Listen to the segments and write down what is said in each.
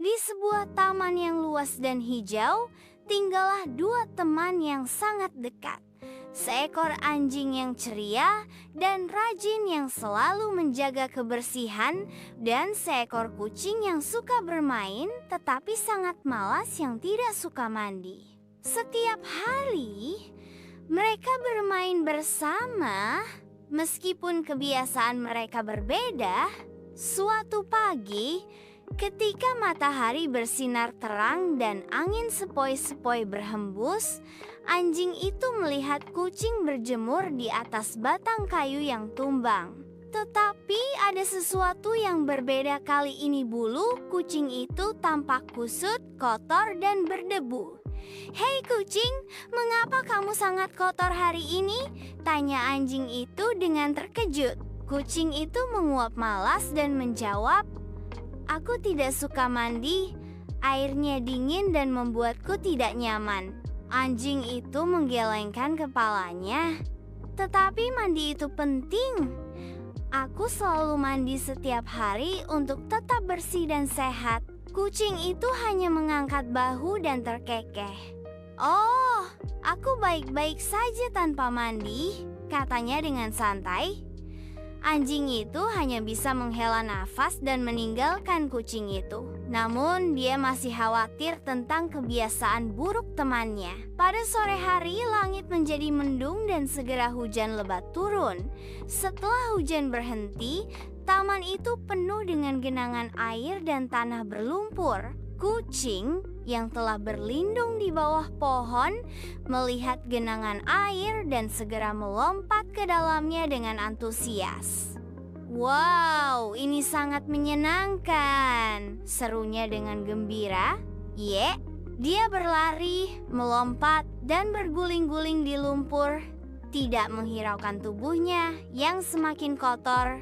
Di sebuah taman yang luas dan hijau, tinggallah dua teman yang sangat dekat. Seekor anjing yang ceria dan rajin yang selalu menjaga kebersihan, dan seekor kucing yang suka bermain tetapi sangat malas yang tidak suka mandi. Setiap hari, mereka bermain bersama, meskipun kebiasaan mereka berbeda. Suatu pagi, ketika matahari bersinar terang dan angin sepoi-sepoi berhembus, anjing itu melihat kucing berjemur di atas batang kayu yang tumbang. Tetapi ada sesuatu yang berbeda kali ini. Bulu kucing itu tampak kusut, kotor, dan berdebu. "Hei kucing, mengapa kamu sangat kotor hari ini?" tanya anjing itu dengan terkejut. Kucing itu menguap malas dan menjawab, "Aku tidak suka mandi, airnya dingin dan membuatku tidak nyaman." Anjing itu menggelengkan kepalanya. "Tetapi mandi itu penting. Aku selalu mandi setiap hari untuk tetap bersih dan sehat." Kucing itu hanya mengangkat bahu dan terkekeh. "Oh, aku baik-baik saja tanpa mandi," katanya dengan santai. Anjing itu hanya bisa menghela nafas dan meninggalkan kucing itu. Namun dia masih khawatir tentang kebiasaan buruk temannya. Pada sore hari, langit menjadi mendung dan segera hujan lebat turun. Setelah hujan berhenti, taman itu penuh dengan genangan air dan tanah berlumpur. Kucing yang telah berlindung di bawah pohon melihat genangan air dan segera melompat ke dalamnya dengan antusias. "Wow, ini sangat menyenangkan," serunya dengan gembira. "Ye!" Dia berlari, melompat, dan berguling-guling di lumpur, tidak menghiraukan tubuhnya yang semakin kotor.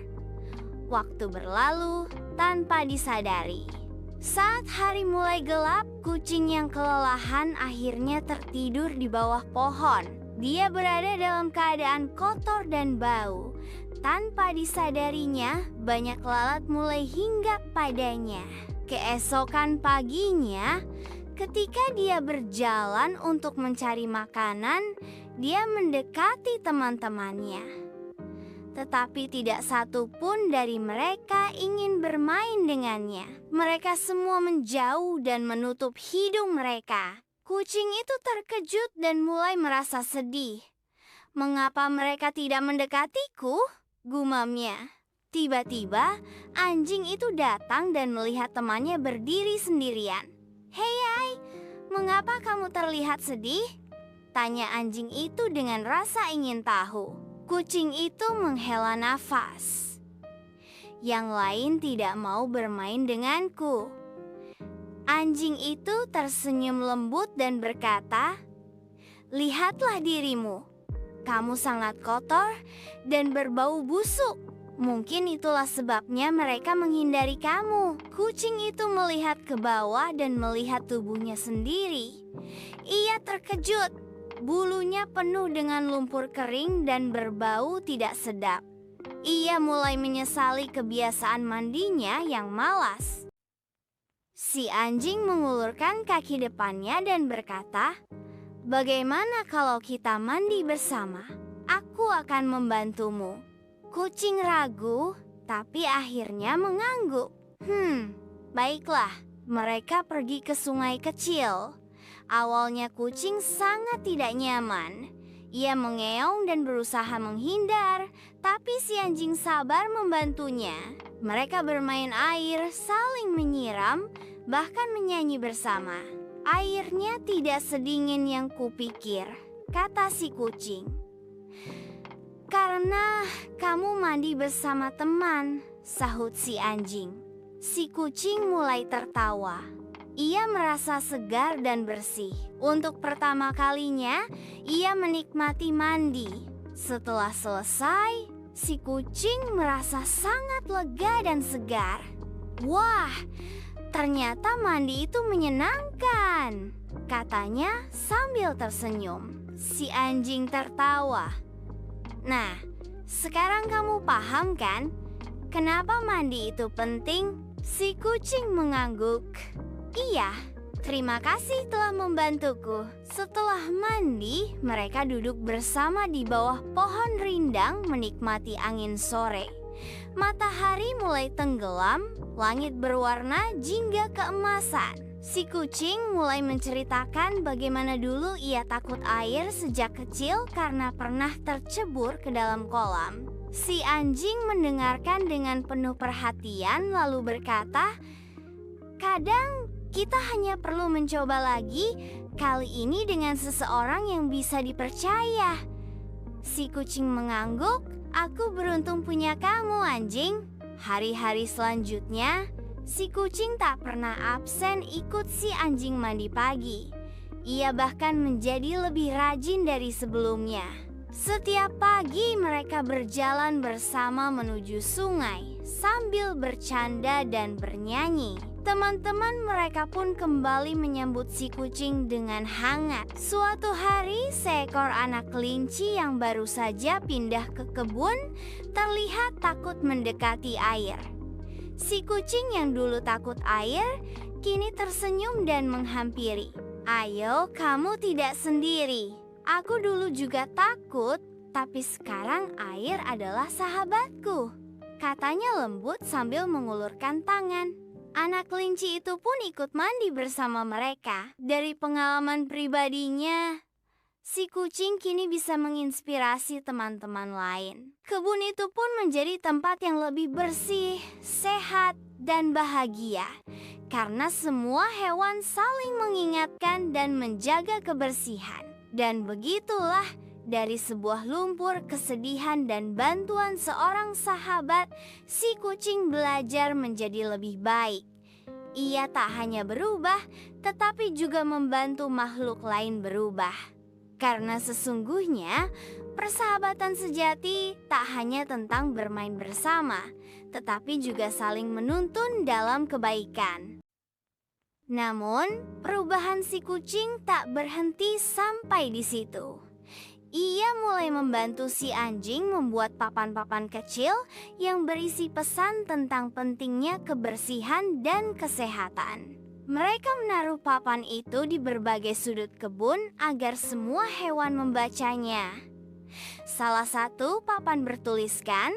Waktu berlalu tanpa disadari. Saat hari mulai gelap, kucing yang kelelahan akhirnya tertidur di bawah pohon. Dia berada dalam keadaan kotor dan bau. Tanpa disadarinya, banyak lalat mulai hinggap padanya. Keesokan paginya, ketika dia berjalan untuk mencari makanan, dia mendekati teman-temannya. Tetapi tidak satu pun dari mereka ingin bermain dengannya. Mereka semua menjauh dan menutup hidung mereka. Kucing itu terkejut dan mulai merasa sedih. "Mengapa mereka tidak mendekatiku?" gumamnya. Tiba-tiba, anjing itu datang dan melihat temannya berdiri sendirian. "Hei, mengapa kamu terlihat sedih?" tanya anjing itu dengan rasa ingin tahu. Kucing itu menghela nafas. "Yang lain tidak mau bermain denganku." Anjing itu tersenyum lembut dan berkata, "Lihatlah dirimu. Kamu sangat kotor dan berbau busuk. Mungkin itulah sebabnya mereka menghindari kamu." Kucing itu melihat ke bawah dan melihat tubuhnya sendiri. Ia terkejut. Bulunya penuh dengan lumpur kering dan berbau tidak sedap. Ia mulai menyesali kebiasaan mandinya yang malas. Si anjing mengulurkan kaki depannya dan berkata, "Bagaimana kalau kita mandi bersama? Aku akan membantumu." Kucing ragu, tapi akhirnya mengangguk. Baiklah, mereka pergi ke sungai kecil. Awalnya kucing sangat tidak nyaman. Ia mengeong dan berusaha menghindar, tapi si anjing sabar membantunya. Mereka bermain air, saling menyiram, bahkan menyanyi bersama. "Airnya tidak sedingin yang kupikir," kata si kucing. "Karena kamu mandi bersama teman," sahut si anjing. Si kucing mulai tertawa. Ia merasa segar dan bersih. Untuk pertama kalinya, ia menikmati mandi. Setelah selesai, si kucing merasa sangat lega dan segar. "Wah, ternyata mandi itu menyenangkan," katanya sambil tersenyum. Si anjing tertawa. "Nah, sekarang kamu paham kan? Kenapa mandi itu penting?" Si kucing mengangguk. Iya, terima kasih telah membantuku. Setelah mandi, mereka duduk bersama di bawah pohon rindang menikmati angin sore. Matahari mulai tenggelam, langit berwarna jingga keemasan. Si kucing mulai menceritakan bagaimana dulu ia takut air sejak kecil karena pernah tercebur ke dalam kolam. Si anjing mendengarkan dengan penuh perhatian lalu berkata, "Kadang kita hanya perlu mencoba lagi, kali ini dengan seseorang yang bisa dipercaya." Si kucing mengangguk, "Aku beruntung punya kamu, anjing." Hari-hari selanjutnya, si kucing tak pernah absen ikut si anjing mandi pagi. Ia bahkan menjadi lebih rajin dari sebelumnya. Setiap pagi mereka berjalan bersama menuju sungai sambil bercanda dan bernyanyi. Teman-teman mereka pun kembali menyambut si kucing dengan hangat. Suatu hari, seekor anak kelinci yang baru saja pindah ke kebun terlihat takut mendekati air. Si kucing yang dulu takut air, kini tersenyum dan menghampiri. "Ayo, kamu tidak sendiri. Aku dulu juga takut, tapi sekarang air adalah sahabatku," katanya lembut sambil mengulurkan tangan. Anak kelinci itu pun ikut mandi bersama mereka. Dari pengalaman pribadinya, si kucing kini bisa menginspirasi teman-teman lain. Kebun itu pun menjadi tempat yang lebih bersih, sehat, dan bahagia. Karena semua hewan saling mengingatkan dan menjaga kebersihan. Dan begitulah, dari sebuah lumpur kesedihan dan bantuan seorang sahabat, si kucing belajar menjadi lebih baik. Ia tak hanya berubah, tetapi juga membantu makhluk lain berubah. Karena sesungguhnya, persahabatan sejati tak hanya tentang bermain bersama, tetapi juga saling menuntun dalam kebaikan. Namun, perubahan si kucing tak berhenti sampai di situ. Ia mulai membantu si anjing membuat papan-papan kecil yang berisi pesan tentang pentingnya kebersihan dan kesehatan. Mereka menaruh papan itu di berbagai sudut kebun agar semua hewan membacanya. Salah satu papan bertuliskan,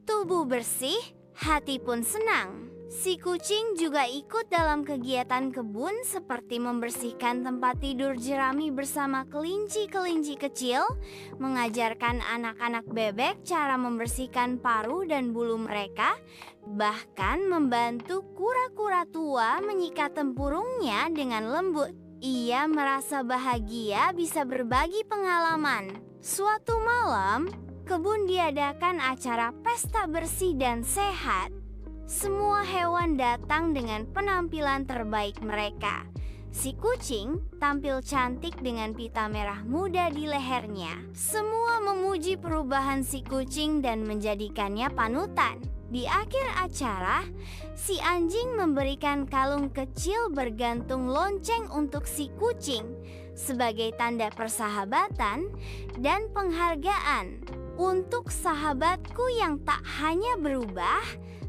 "Tubuh bersih, hati pun senang." Si kucing juga ikut dalam kegiatan kebun seperti membersihkan tempat tidur jerami bersama kelinci-kelinci kecil, mengajarkan anak-anak bebek cara membersihkan paruh dan bulu mereka, bahkan membantu kura-kura tua menyikat tempurungnya dengan lembut. Ia merasa bahagia bisa berbagi pengalaman. Suatu malam, kebun diadakan acara pesta bersih dan sehat. Semua hewan datang dengan penampilan terbaik mereka. Si kucing tampil cantik dengan pita merah muda di lehernya. Semua memuji perubahan si kucing dan menjadikannya panutan. Di akhir acara, si anjing memberikan kalung kecil bergantung lonceng untuk si kucing sebagai tanda persahabatan dan penghargaan untuk sahabatku yang tak hanya berubah,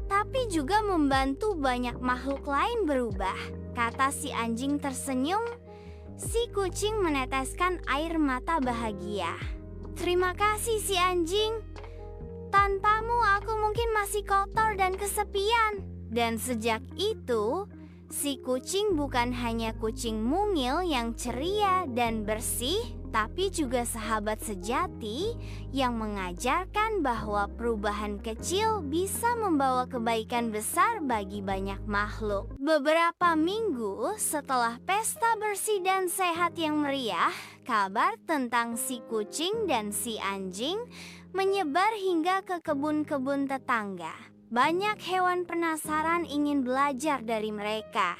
tapi juga membantu banyak makhluk lain berubah, kata si anjing tersenyum. Si kucing meneteskan air mata bahagia. "Terima kasih si anjing. Tanpamu aku mungkin masih kotor dan kesepian." Dan sejak itu, si kucing bukan hanya kucing mungil yang ceria dan bersih, tapi juga sahabat sejati yang mengajarkan bahwa perubahan kecil bisa membawa kebaikan besar bagi banyak makhluk. Beberapa minggu setelah pesta bersih dan sehat yang meriah, kabar tentang si kucing dan si anjing menyebar hingga ke kebun-kebun tetangga. Banyak hewan penasaran ingin belajar dari mereka.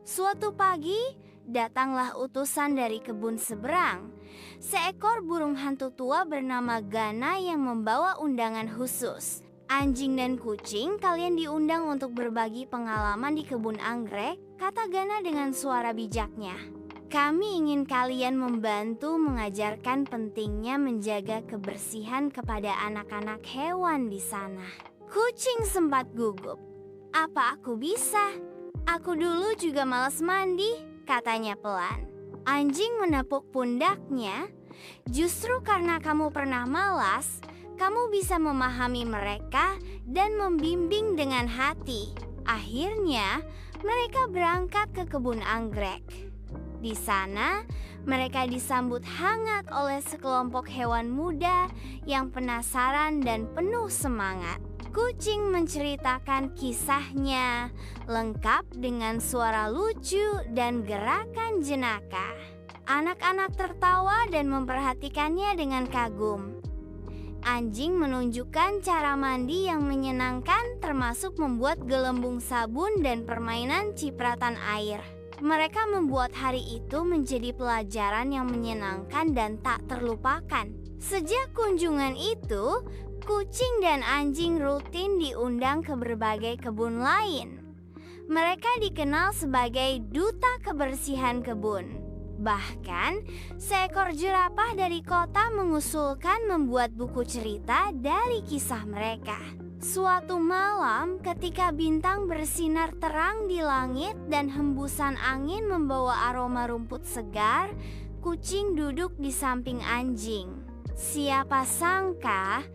Suatu pagi, datanglah utusan dari kebun seberang. Seekor burung hantu tua bernama Gana yang membawa undangan khusus. "Anjing dan kucing, kalian diundang untuk berbagi pengalaman di kebun anggrek," kata Gana dengan suara bijaknya. "Kami ingin kalian membantu mengajarkan pentingnya menjaga kebersihan kepada anak-anak hewan di sana." Kucing sempat gugup. "Apa aku bisa?" Aku dulu juga malas mandi, katanya pelan. Anjing menepuk pundaknya. Justru karena kamu pernah malas, kamu bisa memahami mereka dan membimbing dengan hati. Akhirnya, mereka berangkat ke kebun anggrek. Di sana, mereka disambut hangat oleh sekelompok hewan muda yang penasaran dan penuh semangat. Kucing menceritakan kisahnya, lengkap dengan suara lucu dan gerakan jenaka. Anak-anak tertawa dan memperhatikannya dengan kagum. Anjing menunjukkan cara mandi yang menyenangkan, termasuk membuat gelembung sabun dan permainan cipratan air. Mereka membuat hari itu menjadi pelajaran yang menyenangkan dan tak terlupakan. Sejak kunjungan itu, kucing dan anjing rutin diundang ke berbagai kebun lain. Mereka dikenal sebagai duta kebersihan kebun. Bahkan, seekor jerapah dari kota mengusulkan membuat buku cerita dari kisah mereka. Suatu malam, ketika bintang bersinar terang di langit dan hembusan angin membawa aroma rumput segar, kucing duduk di samping anjing. Siapa sangka,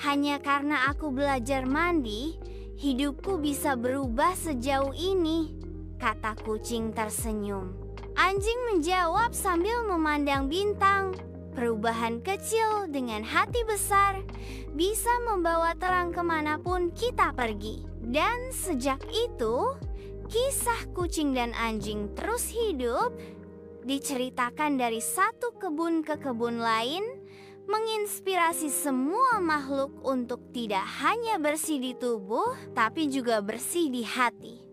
hanya karena aku belajar mandi, hidupku bisa berubah sejauh ini, kata kucing tersenyum. Anjing menjawab sambil memandang bintang. Perubahan kecil dengan hati besar bisa membawa terang kemanapun kita pergi. Dan sejak itu, kisah kucing dan anjing terus hidup, diceritakan dari satu kebun ke kebun lain, menginspirasi semua makhluk untuk tidak hanya bersih di tubuh, tapi juga bersih di hati.